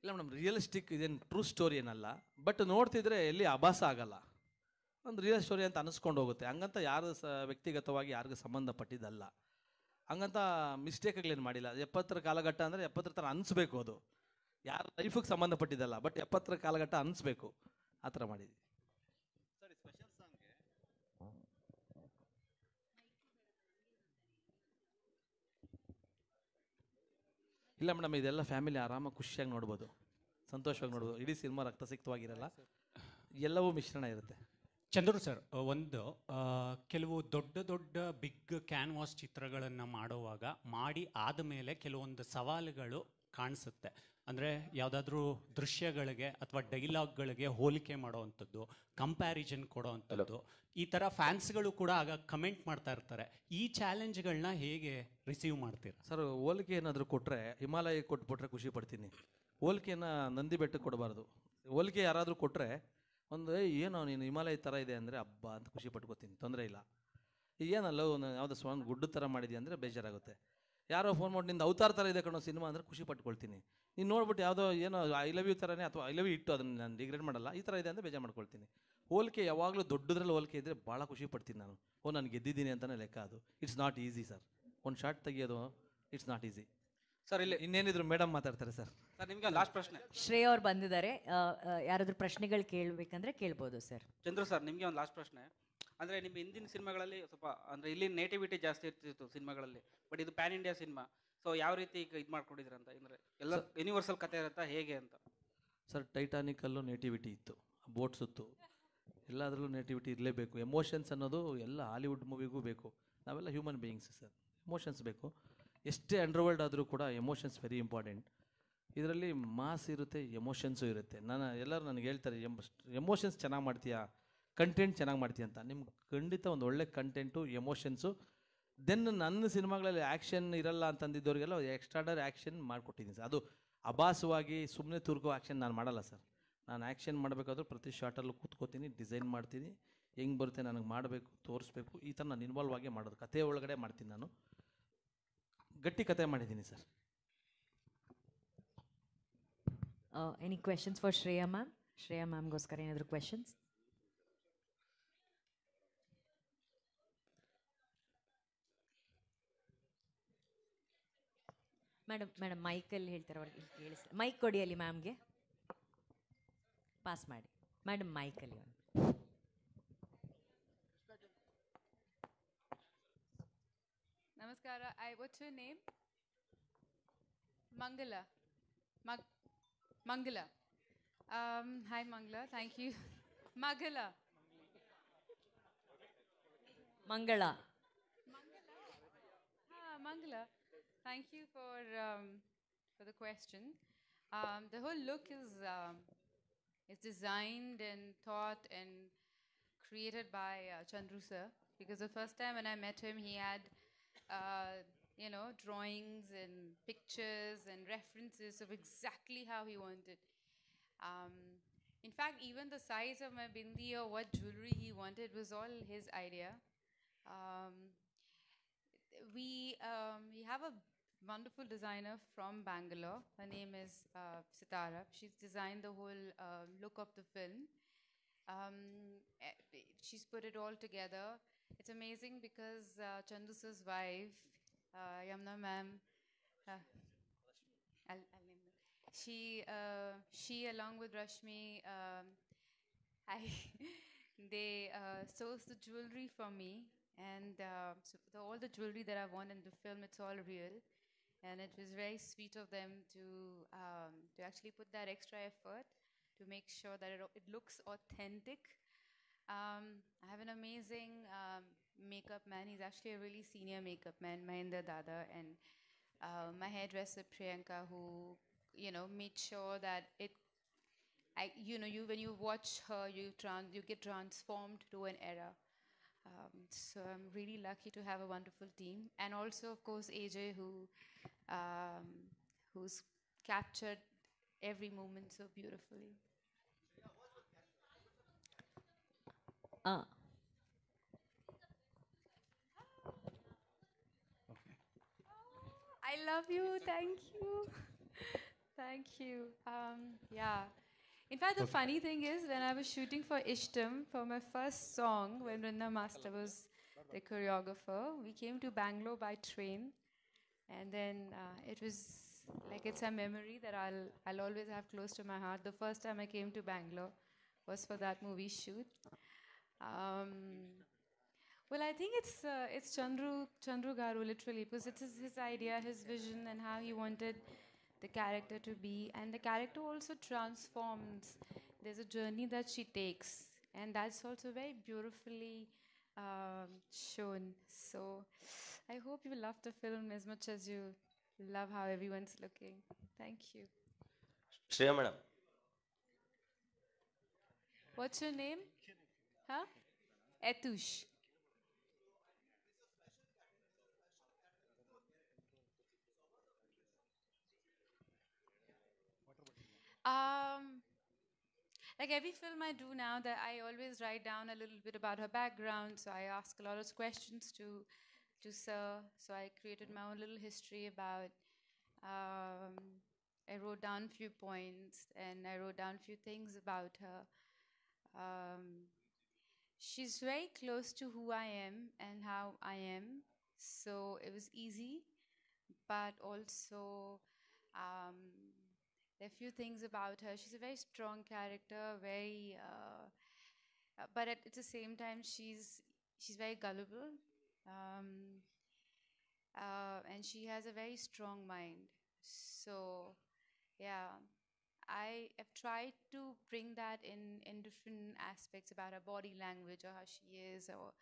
ಇಲ್ಲ madam, realistic ಇದೇನು true story ಏನಲ್ಲ, ಬಟ್ ನೋಡ್ತಿದ್ರೆ ಎಲ್ಲಿ ಆಭಾಸ ಆಗಲ್ಲ, ಒಂದು ರಿಯಲ್ ಸ್ಟೋರಿ ಅಂತ ಅನಿಸ್ಕೊಂಡು ಹೋಗುತ್ತೆ. ಹಂಗಂತ ಯಾರು ವ್ಯಕ್ತಿಗತವಾಗಿ ಯಾರಿಗೂ ಸಂಬಂಧಪಟ್ಟಿದ್ದಲ್ಲ. ಹಂಗಂತ ಮಿಸ್ಟೇಕ್ಗಳೇನು ಮಾಡಿಲ್ಲ. 70ರ ಕಾಲಘಟ್ಟ ಅಂದರೆ 70ರ ಥರ ಅನಿಸ್ಬೇಕು, ಅದು ಯಾರ ಲೈಫಿಗೆ ಸಂಬಂಧಪಟ್ಟಿದ್ದಲ್ಲ, ಬಟ್ 70ರ ಕಾಲಘಟ್ಟ ಅನಿಸ್ಬೇಕು, ಆ ಥರ ಮಾಡಿದ್ವಿ. ಸರಿ, ಸ್ಪೆಷಲ್ ಸಾಂಗ್ಗೆ ಇಲ್ಲ ಮೇಡಮ್, ಇದೆಲ್ಲ ಫ್ಯಾಮಿಲಿ ಆರಾಮಾಗಿ ಖುಷಿಯಾಗಿ ನೋಡ್ಬೋದು, ಸಂತೋಷವಾಗಿ ನೋಡ್ಬೋದು. ಇಡೀ ಸಿನಿಮಾ ರಕ್ತಸಿಕ್ತವಾಗಿರಲ್ಲ, ಎಲ್ಲವೂ ಮಿಶ್ರಣ ಇರುತ್ತೆ. ಚಂದ್ರು ಸರ್, ಒಂದು ಕೆಲವು ದೊಡ್ಡ ದೊಡ್ಡ ಬಿಗ್ ಕ್ಯಾನ್ವಾಸ್ ಚಿತ್ರಗಳನ್ನು ಮಾಡುವಾಗ ಮಾಡಿ ಆದಮೇಲೆ ಕೆಲವೊಂದು ಸವಾಲುಗಳು ಕಾಣಿಸುತ್ತೆ. ಅಂದರೆ ಯಾವುದಾದ್ರೂ ದೃಶ್ಯಗಳಿಗೆ ಅಥವಾ ಡೈಲಾಗ್ಗಳಿಗೆ ಹೋಲಿಕೆ ಮಾಡೋವಂಥದ್ದು, ಕಂಪ್ಯಾರಿಸನ್ ಕೊಡೋವಂಥದ್ದು, ಈ ಥರ ಫ್ಯಾನ್ಸ್ಗಳು ಕೂಡ ಆಗ ಕಮೆಂಟ್ ಮಾಡ್ತಾ ಇರ್ತಾರೆ. ಈ ಚಾಲೆಂಜ್ಗಳನ್ನ ಹೇಗೆ ರಿಸೀವ್ ಮಾಡ್ತೀರಾ ಸರ್? ಹೋಲಿಕೆ ಏನಾದರೂ ಕೊಟ್ಟರೆ, ಹಿಮಾಲಯ ಕೊಟ್ಬಿಟ್ರೆ ಖುಷಿ ಪಡ್ತೀನಿ. ಹೋಲಿಕೆಯನ್ನು ನಂದಿ ಬೆಟ್ಟಕ್ಕೆ ಕೊಡಬಾರ್ದು. ಹೋಲಿಕೆ ಯಾರಾದರೂ ಕೊಟ್ಟರೆ ಒಂದು ಏನೋ ನೀನು ಹಿಮಾಲಯ ಥರ ಇದೆ ಅಂದರೆ ಹಬ್ಬ ಅಂತ ಖುಷಿ ಪಟ್ಕೋತೀನಿ, ತೊಂದರೆ ಇಲ್ಲ. ಏನಲ್ಲ ಯಾವುದೋ ಸ್ವಾನ್ ಗುಡ್ಡ ಥರ ಮಾಡಿದ್ಯಾ ಅಂದರೆ ಬೇಜಾರಾಗುತ್ತೆ. ಯಾರೋ ಫೋನ್ ಮಾಡಿ ನಿಂದು ಅವತಾರ ಥರ ಇದೆ ಕಣೋ ಸಿನಿಮಾ ಅಂದರೆ ಖುಷಿ ಪಟ್ಕೊಳ್ತೀನಿ. ನೀನು ನೋಡ್ಬಿಟ್ಟು ಯಾವುದೋ ಏನೋ ಐ ಲವ್ ಯು ಥರನೇ ಅಥವಾ ಐ ಲವ್ ಯು ಇಟ್ಟು ಅದನ್ನು ನಾನು ಡಿಗ್ರೇಡ್ ಮಾಡಲ್ಲ, ಈ ಥರ ಇದೆ ಅಂದರೆ ಬೇಜಾರು ಮಾಡ್ಕೊಳ್ತೀನಿ. ಹೋಲಿಕೆ ಯಾವಾಗಲೂ ದೊಡ್ಡದ್ರಲ್ಲಿ ಹೋಲಿಕೆ ಇದ್ದರೆ ಭಾಳ ಖುಷಿ ಪಡ್ತೀನಿ ನಾನು. ನಾನು ಗೆದ್ದಿದ್ದೀನಿ ಅಂತಲೇ ಲೆಕ್ಕ. ಅದು ಇಟ್ಸ್ ನಾಟ್ ಈಸಿ ಸರ್. ಒಂದು ಶಾರ್ಟ್ ತೆಗಿಯೋದು ಇಟ್ಸ್ ನಾಟ್ ಈಸಿ ಸರ್. ಇಲ್ಲಿ ಇನ್ನೇನಿದ್ರು ಮೇಡಮ್ ಮಾತಾಡ್ತಾರೆ ಸರ್. ಸರ್, ನಿಮಗೆ ಲಾಸ್ಟ್ ಪ್ರಶ್ನೆ. ಶ್ರೇಯ ಅವ್ರು ಬಂದಿದ್ದಾರೆ, ಯಾರಾದರೂ ಪ್ರಶ್ನೆಗಳು ಕೇಳಬೇಕಂದ್ರೆ ಕೇಳ್ಬೋದು ಸರ್. ಚಂದ್ರು ಸರ್, ನಿಮಗೆ ಒಂದು ಲಾಸ್ಟ್ ಪ್ರಶ್ನೆ. ಅಂದರೆ ನಿಮ್ಮ ಹಿಂದಿನ ಸಿನಿಮಾಗಳಲ್ಲಿ ಸ್ವಲ್ಪ ಅಂದರೆ ಇಲ್ಲಿ ನೇಟಿವಿಟಿ ಜಾಸ್ತಿ ಇರ್ತಿತ್ತು ಸಿನಿಮಾಗಳಲ್ಲಿ, ಬಟ್ ಇದು ಪ್ಯಾನ್ ಇಂಡಿಯಾ ಸಿನಿಮಾ. ಸೊ ಯಾವ ರೀತಿ ಈಗ ಇದು ಮಾಡ್ಕೊಂಡಿದ್ದೀರ ಅಂತ, ಅಂದರೆ ಎಲ್ಲ ಯೂನಿವರ್ಸಲ್ ಕಥೆ ಇರುತ್ತಾ ಹೇಗೆ ಅಂತ? ಸರ್, ಟೈಟಾನಿಕಲ್ಲೂ ನೇಟಿವಿಟಿ ಇತ್ತು, ಬೋಟ್ ಸುತ್ತು, ಎಲ್ಲದರಲ್ಲೂ ನೇಟಿವಿಟಿ ಇರಲೇಬೇಕು. ಎಮೋಷನ್ಸ್ ಅನ್ನೋದು ಎಲ್ಲ ಹಾಲಿವುಡ್ ಮೂವಿಗೂ ಬೇಕು. ನಾವೆಲ್ಲ ಹ್ಯೂಮನ್ ಬೀಯಿಂಗ್ಸ್ ಸರ್, ಎಮೋಷನ್ಸ್ ಬೇಕು. ಎಷ್ಟೇ ಅಂಡರ್ವರ್ಲ್ಡ್ ಆದರೂ ಕೂಡ ಎಮೋಷನ್ಸ್ ವೆರಿ ಇಂಪಾರ್ಟೆಂಟ್. ಇದರಲ್ಲಿ ಮಾಸ್ ಇರುತ್ತೆ, ಎಮೋಷನ್ಸು ಇರುತ್ತೆ. ಎಲ್ಲರೂ ನನಗೆ ಹೇಳ್ತಾರೆ, ಎಮೋಷನ್ಸ್ ಚೆನ್ನಾಗಿ ಮಾಡ್ತೀಯಾ, ಕಂಟೆಂಟ್ ಚೆನ್ನಾಗಿ ಮಾಡ್ತೀಯ ಅಂತ. ನಿಮ್ಗೆ ಖಂಡಿತ ಒಂದು ಒಳ್ಳೆ ಕಂಟೆಂಟು, ಎಮೋಷನ್ಸು. ದೆನ್ ನನ್ನ ಸಿನಿಮಾಗಳಲ್ಲಿ ಆ್ಯಕ್ಷನ್ ಇರಲ್ಲ ಅಂತಂದಿದ್ದವ್ರಿಗೆಲ್ಲ ಎಕ್ಸ್ಟ್ರಾಡರ್ ಆ್ಯಕ್ಷನ್ ಮಾಡಿಕೊಟ್ಟಿದ್ದೀನಿ ಸರ್. ಅದು ಅಭಾಸವಾಗಿ ಸುಮ್ಮನೆ ತುರ್ಕೋ ಆ್ಯಕ್ಷನ್ ನಾನು ಮಾಡಲ್ಲ ಸರ್. ನಾನು ಆ್ಯಕ್ಷನ್ ಮಾಡಬೇಕಾದ್ರೂ ಪ್ರತಿ ಶಾರ್ಟಲ್ಲೂ ಕೂತ್ಕೋತೀನಿ, ಡಿಸೈನ್ ಮಾಡ್ತೀನಿ, ಹೆಂಗೆ ಬರುತ್ತೆ ನನಗೆ ಮಾಡಬೇಕು, ತೋರಿಸ್ಬೇಕು, ಈ ಥರ ನಾನು ಇನ್ವಾಲ್ವ್ ಆಗಿ ಮಾಡೋದು. ಕಥೆ ಒಳಗಡೆ ಮಾಡ್ತೀನಿ ನಾನು, ಗಟ್ಟಿ ಕತೆ ಮಾಡಿದ್ದೀನಿ sir. Any questions for Shreya ma'am? Shreya ಮ್ಯಾಮ್ಗೋಸ್ಕರ ಏನಾದರೂ ಕ್ವೆಶನ್ಸ್? ಮೇಡಮ್ ಮೈಕಲ್ಲಿ ಹೇಳ್ತಾರೆ, ಅವ್ರಿಗೆ ಕೇಳಿಸ್ತಾರೆ. ಮೈಕ್ ಕೊಡಿ ಅಲ್ಲಿ ಮ್ಯಾಮ್ಗೆ, ಪಾಸ್ ಮಾಡಿ madam ಮೈಕಲ್ಲಿ. Namaskara. What's your name? Mangala. Mangala. Hi Mangala. Thank you. Magala. Mangala. Mangala. Thank you for the question. The whole look is designed and thought and created by Chandru sir, because the first time when I met him, he had drawings and pictures and references of exactly how he wanted. In fact, even the size of my bindi or what jewelry he wanted was all his idea. We have a wonderful designer from Bangalore. Her name is Sitara. She's designed the whole look of the film. She's put it all together. It's amazing because Chandu sir's wife, Yamna ma'am, I'll name them. She along with Rashmi, they sourced the jewelry for me, and so all the jewelry that I want in the film, it's all real, and it was very sweet of them to actually put that extra effort to make sure that it looks authentic. I have an amazing makeup man. He's actually a really senior makeup man, Mahendra Dada, and my hairdresser Priyanka, who made sure that when you watch her, you get transformed to an era. So I'm really lucky to have a wonderful team, and also of course AJ, who's captured every moment so beautifully. I love you. Thank you. Thank you. Yeah. In fact, the funny thing is, when I was shooting for Ishtam, for my first song, when Vrinda Master was the choreographer, we came to Bangalore by train, and then it was like it's a memory that I'll always have close to my heart. The first time I came to Bangalore was for that movie shoot. Um, well, I think it's Chandru Garu literally because it's his idea, his vision, and how he wanted the character to be, and the character also transforms. There's a journey that she takes, and that's also very beautifully shown. So, I hope you love the film as much as you love how everyone's looking. Thank you. Shreya madam, What's your name? Huh? Etush. Um, like every film I do now, that I always write down a little bit about her background. So I ask a lot of questions to Sir. So I created my own little history about. Um, I wrote down a few points and I wrote down a few things about her. Um, she's very close to who I am and how I am. So it was easy, but also um, there are a few things about her. She's a very strong character, but at the same time, she's very gullible, um, and she has a very strong mind. So, yeah, I have tried to bring that in different aspects about her body language or how she is, or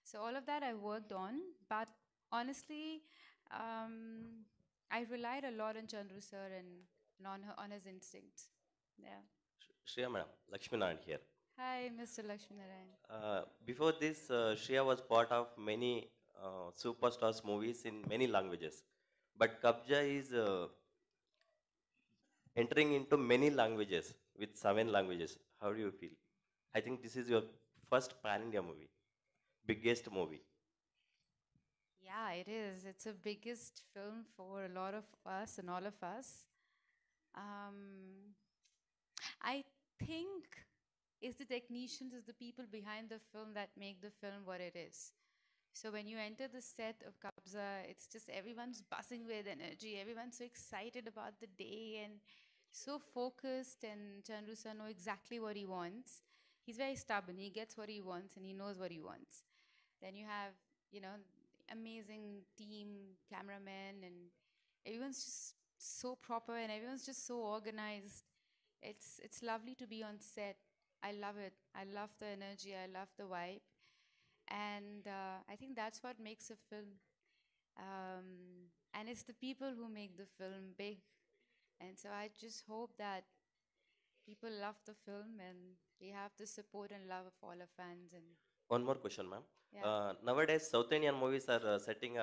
so all of that I worked on. But honestly, um, I relied a lot on Chandru sir and on his instincts. Yeah. Shreya madam, Lakshmi Narayan here. Hi, Mr. Lakshminarayan. Before this, Shreya was part of many superstars movies in many languages. But Kabja is entering into many languages with 7 languages. How do you feel? I think this is your first pan-India movie, biggest movie. Yeah, it is. It's the biggest film for a lot of us and all of us. Um, I think it's the technicians, it's the people behind the film that make the film what it is. So when you enter the set of Kabza, it's just everyone's buzzing with energy. Everyone's so excited about the day and so focused. And Chandru sir know exactly what he wants. He's very stubborn. He gets what he wants and he knows what he wants. Then you have, you know, amazing team, cameramen, and everyone's just so proper and everyone's just so organized. It's lovely to be on set. I love it. I love the energy. I love the vibe, and I think that's what makes a film. And it's the people who make the film big. And so I just hope that people love the film and we have the support and love of all our fans. And One more question, ma'am. yeah. Nowadays, South Indian movies are setting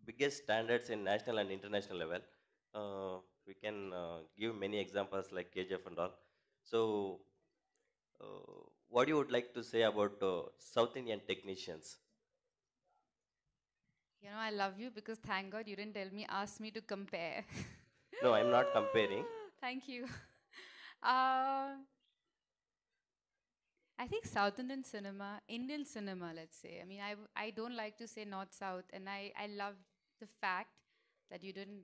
biggest standards in national and international level. We can give many examples like KGF and all. So, what you would like to say about South Indian technicians? You know, I love you because thank God you didn't ask me to compare. No, I'm not comparing. Thank you. Uh, I think South Indian cinema, Indian cinema, let's say. I mean, I don't like to say North South, and I love the fact that you didn't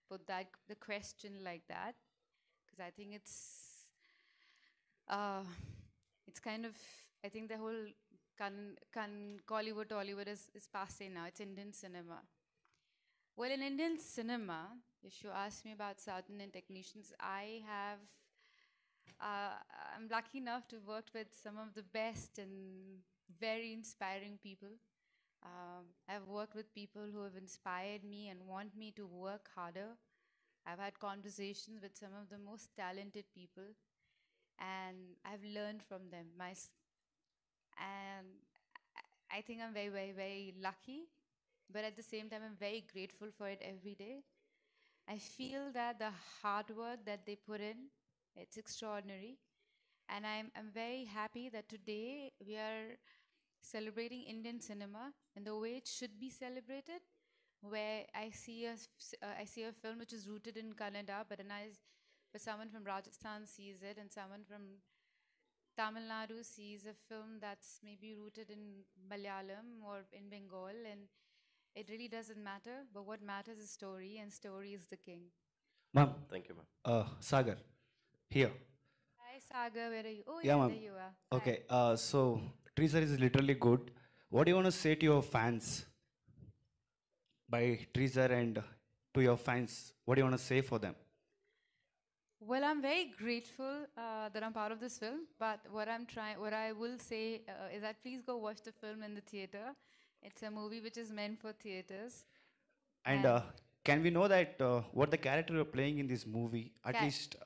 put the question like that, because I think uh, it's kind of, I think the whole Collywood, Tollywood is passe now. It's Indian cinema. Well, in Indian cinema, if you ask me about South Indian technicians, uh, I'm lucky enough to work with some of the best and very inspiring people. I've worked with people who have inspired me and want me to work harder. I've had conversations with some of the most talented people, and I've learned from them. And I think I'm very, very, very lucky, but at the same time, I'm very grateful for it every day. I feel that the hard work that they put in, it's extraordinary. And I'm very happy that today we are celebrating Indian cinema in the way it should be celebrated, where I see a film which is rooted in Kannada, but someone from Rajasthan sees it, and someone from Tamil Nadu sees a film that's maybe rooted in Malayalam or in Bengal, and it really doesn't matter. But what matters is story, and story is the king. Ma'am, Thank you, ma'am. Sagar, here. Hi, Saga, where are you? Oh, Yeah, yeah, ma'am. there you are. Hi. Okay, so teaser is literally good. What do you want to say to your fans by teaser and to your fans? What do you want to say for them? Well, I'm very grateful that I'm part of this film. But what I will say is that please go watch the film in the theater. It's a movie which is meant for theaters. And can we know that what the character you're playing in this movie? At Ca- least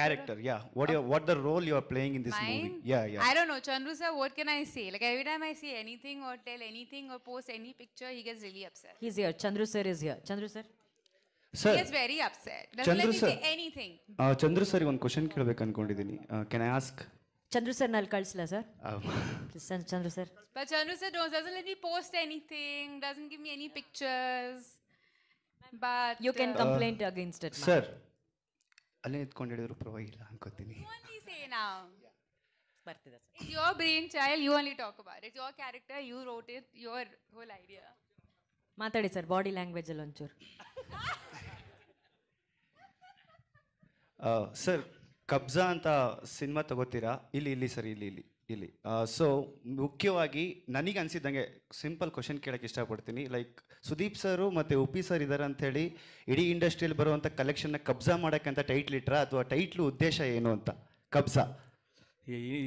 Character? yeah. What the role you are playing in this movie? Mine? Yeah, yeah. I don't know, Chandru sir, what can I say? Like every time I say anything or tell anything or post any picture, he gets really upset. He's here. Chandru sir is here. Chandru sir. He Sir, gets very upset. Doesn't let Chandru me sir. say anything. Chandru sir ಒಂದು question ಕೇಳಬೇಕು ಅನ್ಕೊಂಡಿದ್ದೀನಿ can I ask Chandru sir ನಲ್ಲಿ ಕಳಿಸ್ಲಾ sir Chandru sir. But Chandru sir doesn't let me post anything, doesn't give me any pictures. But You can complain against it, ma'am. Sir ಅಲ್ಲೇ ಎತ್ಕೊಂಡು ಹೇಳಿದ್ರು ಪರವಾಗಿಲ್ಲ ಅನ್ಕೋತೀನಿ you only say now. ಬರ್ತಿದೆ sir. It's your brainchild, you only talk about it. It's your character, you wrote it, your whole idea. ಮಾತಾಡಿ sir body language ಅಲ್ಲಿ ಒಂಚೂರು. Sir ಕಬ್ಜಾ ಅಂತ ಸಿನಿಮಾ ತಗೋತೀರಾ ಇಲ್ಲಿ ಸರ್ ಇಲ್ಲಿ ಸೊ ಮುಖ್ಯವಾಗಿ ನನಗೆ ಅನಿಸಿದ್ದಂಗೆ ಸಿಂಪಲ್ ಕ್ವಶನ್ ಕೇಳಕ್ಕೆ ಇಷ್ಟಪಡ್ತೀನಿ ಲೈಕ್ ಸುದೀಪ್ ಸರು ಮತ್ತು ಉಪ್ಪಿ ಸರ್ ಇದ್ದಾರೆ ಅಂಥೇಳಿ ಇಡೀ ಇಂಡಸ್ಟ್ರಿಯಲ್ಲಿ ಬರುವಂಥ ಕಲೆಕ್ಷನ್ನ ಕಬ್ಜಾ ಮಾಡೋಕ್ಕೆ ಅಂತ ಟೈಟ್ಲ್ ಇಟ್ರಾ ಅಥವಾ ಟೈಟ್ಲು ಉದ್ದೇಶ ಏನು ಅಂತ ಕಬ್ಜಾ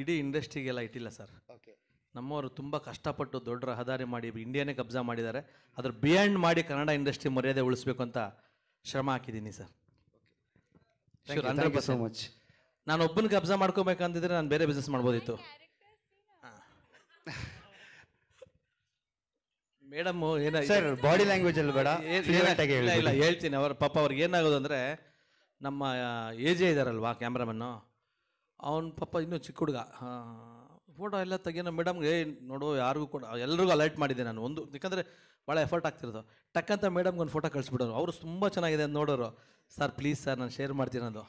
ಇಡೀ ಇಂಡಸ್ಟ್ರಿಗೆಲ್ಲ ಇಟ್ಟಿಲ್ಲ ಸರ್. ಓಕೆ ನಮ್ಮವರು ತುಂಬ ಕಷ್ಟಪಟ್ಟು ದೊಡ್ಡ ರಹದಾರಿ ಮಾಡಿ ಇಂಡಿಯಾನೇ ಕಬ್ಜಾ ಮಾಡಿದ್ದಾರೆ. ಅದ್ರ ಬಿಯಾಂಡ್ ಮಾಡಿ ಕನ್ನಡ ಇಂಡಸ್ಟ್ರಿ ಮರ್ಯಾದೆ ಉಳಿಸ್ಬೇಕು ಅಂತ ಶ್ರಮ ಹಾಕಿದ್ದೀನಿ ಸರ್. Thank you so much. ನಾನು ಒಬ್ಬನ ಕಬ್ಜಾ ಮಾಡ್ಕೋಬೇಕಂತಿದ್ರೆ ನಾನು ಬೇರೆ ಬಿಸ್ನೆಸ್ ಮಾಡ್ಬೋದಿತ್ತು. ಮೇಡಮ್ ಸರ್ ಬಾಡಿ ಲ್ಯಾಂಗ್ವೇಜ್ ಅಲ್ಲಿ ಬೇಡ, ಇಲ್ಲ ಹೇಳ್ತೀನಿ. ಅವ್ರ ಪಾಪ ಅವ್ರಿಗೆ ಏನಾಗೋದು ಅಂದರೆ ನಮ್ಮ ಏಜೆ ಇದ್ದಾರಲ್ವಾ ಕ್ಯಾಮ್ರಾಮನ್ನು, ಅವನ ಪಾಪ ಇನ್ನೂ ಚಿಕ್ಕ ಹುಡುಗ ಫೋಟೋ ಎಲ್ಲ ತೆಗಿಯೋಣ ಮೇಡಮ್ಗೆ ನೋಡು ಯಾರಿಗೂ ಕೂಡ ಎಲ್ರಿಗೂ ಅಲರ್ಟ್ ಮಾಡಿದ್ದೆ ನಾನು ಒಂದು, ಯಾಕಂದರೆ ಭಾಳ ಎಫರ್ಟ್ ಆಗ್ತಿರೋದು. ಟಕ್ಕಂತ ಮೇಡಮ್ಗೆ ಒಂದು ಫೋಟೋ ಕಳಿಸ್ಬಿಡೋರು. ಅವರು ತುಂಬ ಚೆನ್ನಾಗಿದೆ ಅಂತ ನೋಡೋರು. ಸರ್ ಪ್ಲೀಸ್ ಸರ್ ನಾನು ಶೇರ್ ಮಾಡ್ತೀನಿ ಅದು.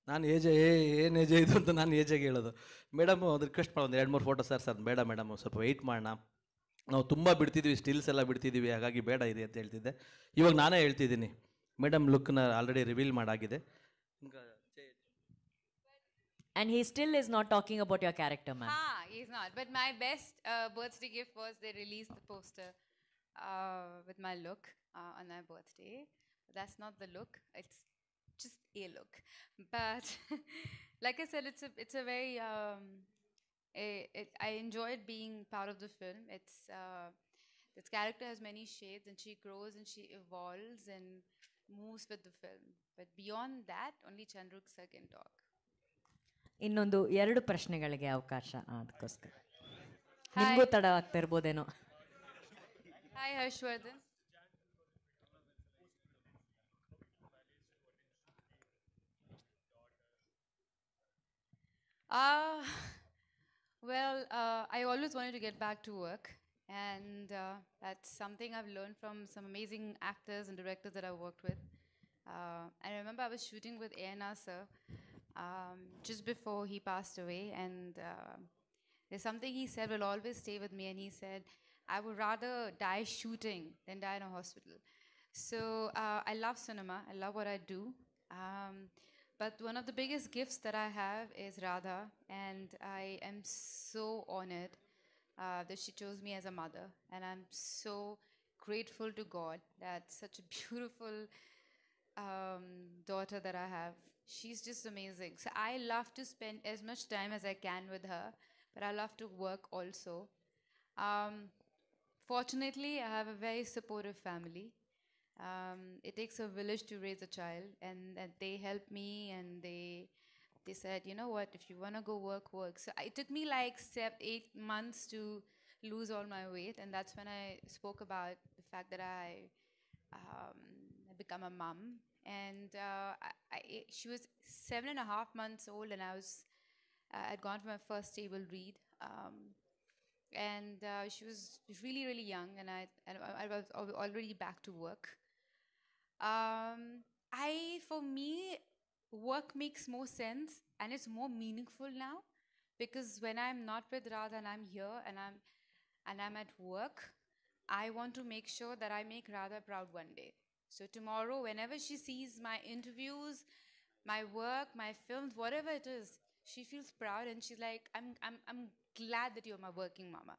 ನಾನು ಏನು ಏಜೆ ಇದು ಅಂತ ನಾನು ಏಜೆಗೆ ಹೇಳೋದು. ಮೇಡಮು ಅದು ರಿಕ್ವೆಸ್ಟ್ ಮಾಡೋದು 2-3 ಫೋಟೋ ಸರ್ ಬೇಡ ಮೇಡಮು ಸ್ವಲ್ಪ ವೆಯ್ಟ್ ಮಾಡೋಣ, ನಾವು ತುಂಬ ಬಿಡ್ತಿದ್ವಿ, ಸ್ಟಿಲ್ಸ್ ಎಲ್ಲ ಬಿಡ್ತಿದ್ದೀವಿ, ಹಾಗಾಗಿ ಬೇಡ ಇದೆ ಅಂತ ಹೇಳ್ತಿದ್ದೆ. ಇವಾಗ ನಾನೇ ಹೇಳ್ತಿದ್ದೀನಿ ಮೇಡಮ್ ಲುಕ್ನ ಆಲ್ರೆಡಿ ರಿವೀಲ್ ಮಾಡಾಗಿದೆ. And he still is not talking about your character, ma'am. He's not. But my best birthday gift was they released the poster with my look on my birthday. That's not the look. It's just a look. But like I said, it's a very I enjoyed being part of the film. This character has many shades, and she grows and she evolves and moves with the film. But beyond that, only Chandruk sir can talk. ಇನ್ನೊಂದು 2 ಪ್ರಶ್ನೆಗಳಿಗೆ ಅವಕಾಶ ಅದಕ್ಕೋಸ್ಕರ ನಿಮಗೂ ತಡ ಆಗ್ತಾ ಇರ್ಬೋದೇನೋ. Hi, Harshvardhan. I always wanted to get back to work, and that's something I've learned from some amazing actors and directors that I've worked with. I remember I was shooting with A.N.R. sir just before he passed away, and there's something he said will always stay with me, and he said, I would rather die shooting than die in a hospital. So I love cinema, I love what I do. But one of the biggest gifts that I have is Radha, and I am so honored that she chose me as a mother. And I'm so grateful to God that such a beautiful daughter that I have. She's just amazing. So I love to spend as much time as I can with her, but I love to work also. Fortunately, I have a very supportive family. It takes a village to raise a child, and they help me, and they said, you know what, if you want to go work, work. So it took me like 8 months to lose all my weight, and that's when I spoke about the fact that I become a mom. And she was 7.5 months old, and I'd gone for my first stable read. and she was really, really young, and I was already back to work. For me, work makes more sense and it's more meaningful now, because when I'm not with Radha and I'm here and I'm at work, I want to make sure that I make Radha proud one day. So tomorrow, whenever she sees my interviews, my work, my films, whatever it is, she feels proud and she's like, I'm glad that you're my working mama.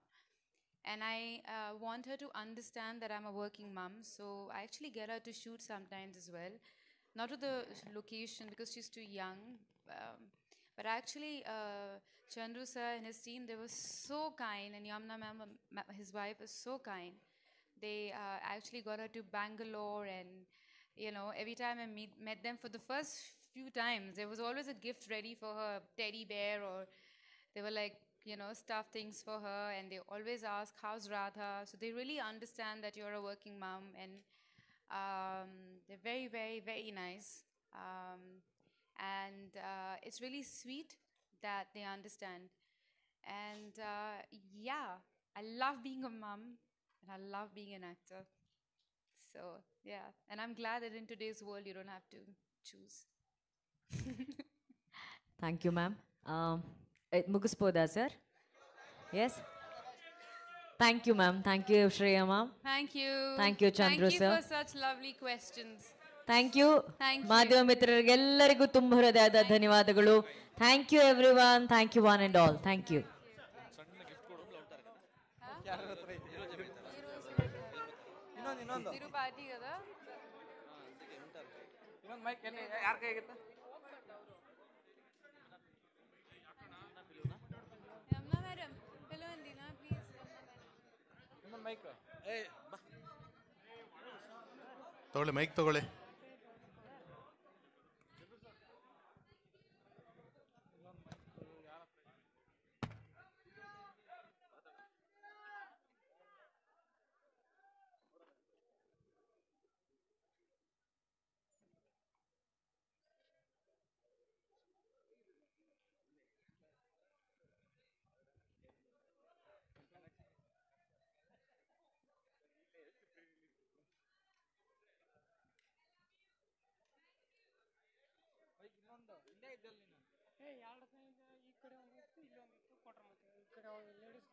And I want her to understand that I'm a working mom. So I actually get her to shoot sometimes as well. Not to the location because she's too young. But actually, Chandru sir and his team, they were so kind. And Yamna ma'am, his wife, was so kind. They actually got her to Bangalore. And, every time I met them for the first few times, there was always a gift ready for her, teddy bear, or they were like, stuff things for her, and they always ask, how's Radha? So they really understand that you're a working mom, and they're very, very, very nice. And it's really sweet that they understand. And yeah, I love being a mom, and I love being an actor. So yeah, and I'm glad that in today's world, you don't have to choose. Thank you, ma'am. Mugispoda, sir? Yes? Thank you, ma'am. Thank you, Shreya, ma'am. Thank you. Thank you, Chandru Thank you sir. for such lovely questions. Thank you Thank you. ಮಾಧ್ಯಮ ಮಿತ್ರರಿಗೆಲ್ಲರಿಗೂ ತುಂಬ ಹೃದಯದ ಧನ್ಯವಾದಗಳು. Thank you everyone. Thank you one and all. Thank you. Tirupati కదా Yamuna madam పిలవండి నా please ತಗೊಳ್ಳಿ mic ತಗೊಳ್ಳಿ. ಎರಡು ಈ ಕಡೆ ಒಂದಿತ್ತು ಇಲ್ಲೊಂದಿತ್ತು ಕೊಟ್ರ ಮತ್ತೆ ಈ ಕಡೆ ಲೇಡೀಸ್